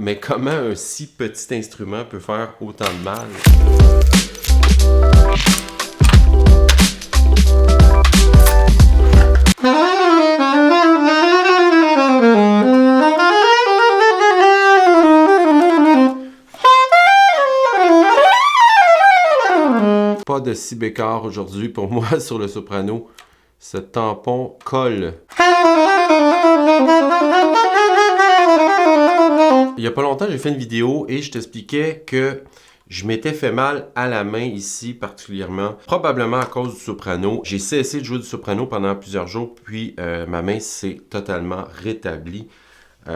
Mais comment un si petit instrument peut faire autant de mal? Pas de si bécard aujourd'hui pour moi sur le soprano. Ce tampon colle. Il y a pas longtemps, j'ai fait une vidéo et je t'expliquais que je m'étais fait mal à la main ici particulièrement, probablement à cause du soprano. J'ai cessé de jouer du soprano pendant plusieurs jours, puis ma main s'est totalement rétablie.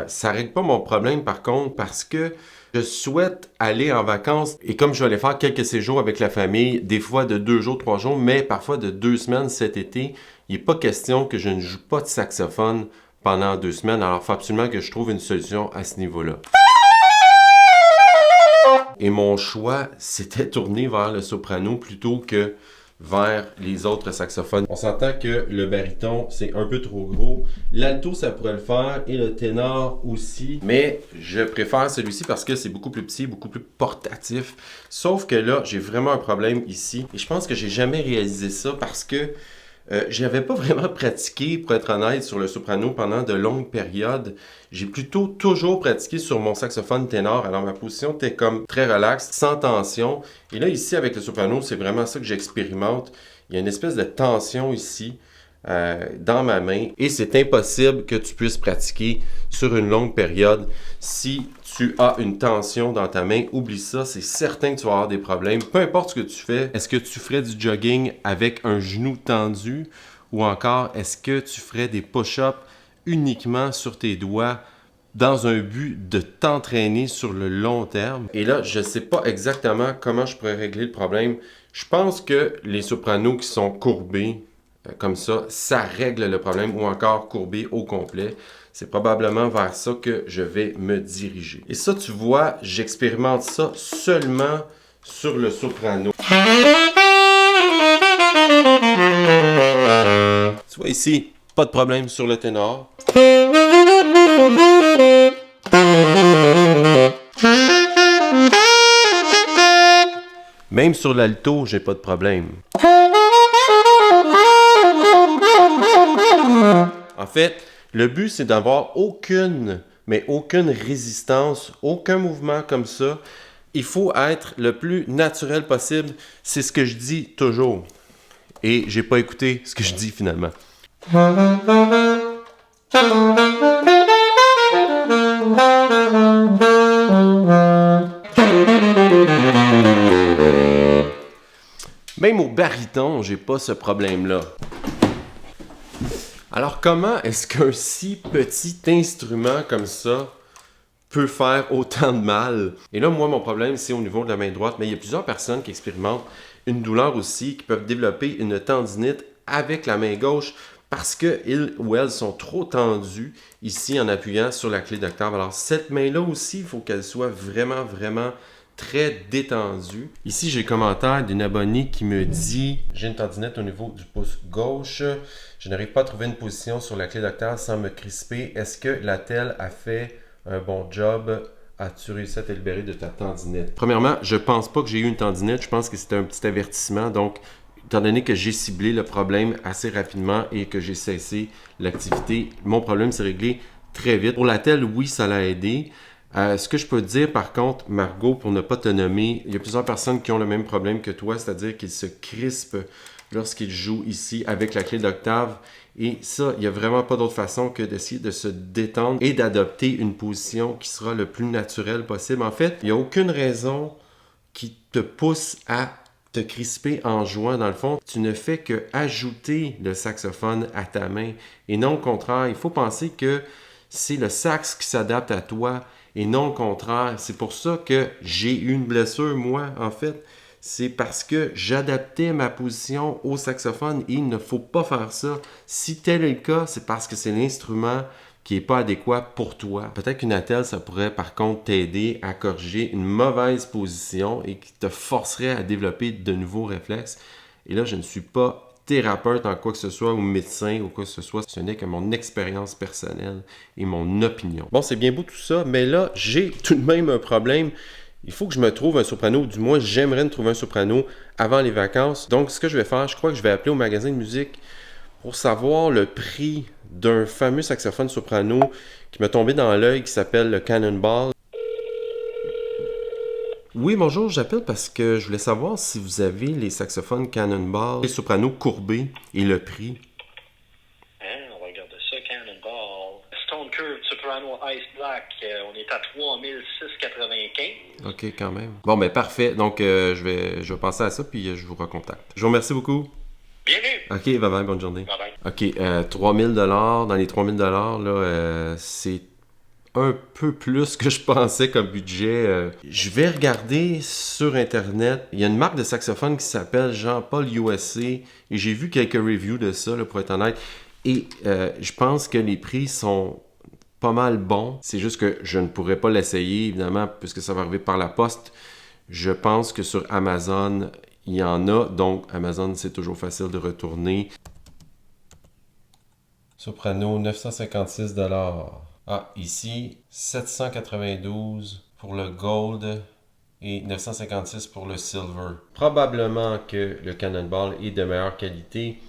Ça ne règle pas mon problème par contre parce que je souhaite aller en vacances et comme je vais aller faire quelques séjours avec la famille, des fois de 2 jours, 3 jours, mais parfois de 2 semaines cet été, il n'est pas question que je ne joue pas de saxophone pendant 2 semaines. Alors il faut absolument que je trouve une solution à ce niveau-là. Et mon choix s'était tourné vers le soprano plutôt que vers les autres saxophones. On s'entend que le baryton, c'est un peu trop gros. L'alto, ça pourrait le faire et le ténor aussi. Mais je préfère celui-ci parce que c'est beaucoup plus petit, beaucoup plus portatif. Sauf que là, j'ai vraiment un problème ici. Et je pense que j'ai jamais réalisé ça parce que je n'avais pas vraiment pratiqué, pour être honnête, sur le soprano pendant de longues périodes. J'ai plutôt toujours pratiqué sur mon saxophone ténor. Alors ma position était comme très relaxe, sans tension. Et là, ici, avec le soprano, c'est vraiment ça que j'expérimente. Il y a une espèce de tension ici dans ma main. Et c'est impossible que tu puisses pratiquer sur une longue période si tu as une tension dans ta main. Oublie ça, c'est certain que tu vas avoir des problèmes. Peu importe ce que tu fais, est-ce que tu ferais du jogging avec un genou tendu ou encore est-ce que tu ferais des push-ups uniquement sur tes doigts dans un but de t'entraîner sur le long terme? Et là, je ne sais pas exactement comment je pourrais régler le problème. Je pense que les sopranos qui sont courbés, comme ça règle le problème ou encore courbés au complet. C'est probablement vers ça que je vais me diriger. Et ça, tu vois, j'expérimente ça seulement sur le soprano. Tu vois ici, pas de problème sur le ténor. Même sur l'alto, j'ai pas de problème. En fait, le but, c'est d'avoir aucune résistance, aucun mouvement comme ça. Il faut être le plus naturel possible. C'est ce que je dis toujours. Et j'ai pas écouté ce que je dis finalement. Même au baryton, j'ai pas ce problème-là. Alors, comment est-ce qu'un si petit instrument comme ça peut faire autant de mal? Et là, moi, mon problème, c'est au niveau de la main droite, mais il y a plusieurs personnes qui expérimentent une douleur aussi, qui peuvent développer une tendinite avec la main gauche parce qu'ils ou elles sont trop tendus ici en appuyant sur la clé d'octave. Alors, cette main-là aussi, il faut qu'elle soit vraiment très détendue. Ici, j'ai le commentaire d'une abonnée qui me dit « J'ai une tendinite au niveau du pouce gauche. Je n'arrive pas à trouver une position sur la clé d'octave sans me crisper. Est-ce que la telle a fait un bon job? As-tu réussi à te libérer de ta tendinite? » Premièrement, je pense pas que j'ai eu une tendinite. Je pense que c'était un petit avertissement. Donc, étant donné que j'ai ciblé le problème assez rapidement et que j'ai cessé l'activité, mon problème s'est réglé très vite. Pour la telle, oui, ça l'a aidé. Ce que je peux te dire, par contre, Margot, pour ne pas te nommer, il y a plusieurs personnes qui ont le même problème que toi, c'est-à-dire qu'ils se crispent lorsqu'ils jouent ici avec la clé d'octave. Et ça, il n'y a vraiment pas d'autre façon que d'essayer de se détendre et d'adopter une position qui sera le plus naturelle possible. En fait, il n'y a aucune raison qui te pousse à te crisper en jouant. Dans le fond, tu ne fais que ajouter le saxophone à ta main et non au contraire. Il faut penser que c'est le sax qui s'adapte à toi et non le contraire. C'est pour ça que j'ai eu une blessure, moi, en fait. C'est parce que j'adaptais ma position au saxophone et il ne faut pas faire ça. Si tel est le cas, c'est parce que c'est l'instrument qui n'est pas adéquat pour toi. Peut-être qu'une attelle, ça pourrait par contre t'aider à corriger une mauvaise position et qui te forcerait à développer de nouveaux réflexes. Et là, je ne suis pas thérapeute en quoi que ce soit, ou médecin, ou quoi que ce soit. Ce n'est que mon expérience personnelle et mon opinion. Bon, c'est bien beau tout ça, mais là, j'ai tout de même un problème. Il faut que je me trouve un soprano, ou du moins, j'aimerais me trouver un soprano avant les vacances. Donc, ce que je vais faire, je crois que je vais appeler au magasin de musique pour savoir le prix d'un fameux saxophone soprano qui m'a tombé dans l'œil, qui s'appelle le Cannonball. Oui, bonjour, j'appelle parce que je voulais savoir si vous avez les saxophones Cannonball, les sopranos courbés et le prix. On va regarder ça, Cannonball. Stone Curve Soprano Ice Black, on est à 3695. OK, quand même. Bon, ben parfait. Donc, je vais penser à ça, puis je vous recontacte. Je vous remercie beaucoup. Bienvenue! OK, bye-bye, bonne journée. Bye-bye. OK, 3000 $, dans les 3000 $, là, c'est un peu plus que je pensais comme budget. Je vais regarder sur Internet. Il y a une marque de saxophone qui s'appelle Jean-Paul USA et j'ai vu quelques reviews de ça, là, pour être honnête. Et je pense que les prix sont pas mal bons. C'est juste que je ne pourrais pas l'essayer, évidemment, puisque ça va arriver par la poste. Je pense que sur Amazon, il y en a. Donc, Amazon, c'est toujours facile de retourner. Soprano, 956 $. Ah, ici, 792 pour le gold et 956 pour le silver. Probablement que le Cannonball est de meilleure qualité,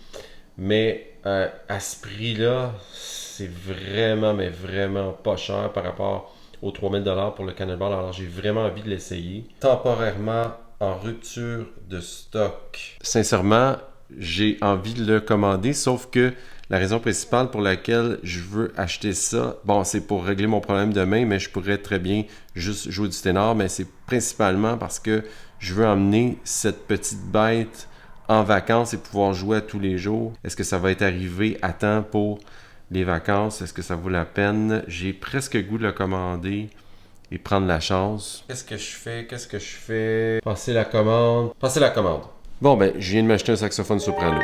mais à ce prix-là, c'est vraiment, mais vraiment pas cher par rapport aux 3000 $ pour le Cannonball. Alors, j'ai vraiment envie de l'essayer. Temporairement en rupture de stock. Sincèrement, j'ai envie de le commander, sauf que la raison principale pour laquelle je veux acheter ça, bon, c'est pour régler mon problème de main, mais je pourrais très bien juste jouer du ténor, mais c'est principalement parce que je veux emmener cette petite bête en vacances et pouvoir jouer à tous les jours. Est-ce que ça va être arrivé à temps pour les vacances? Est-ce que ça vaut la peine? J'ai presque le goût de le commander et prendre la chance. Qu'est-ce que je fais? Passer la commande. Bon, ben, je viens de m'acheter un saxophone soprano.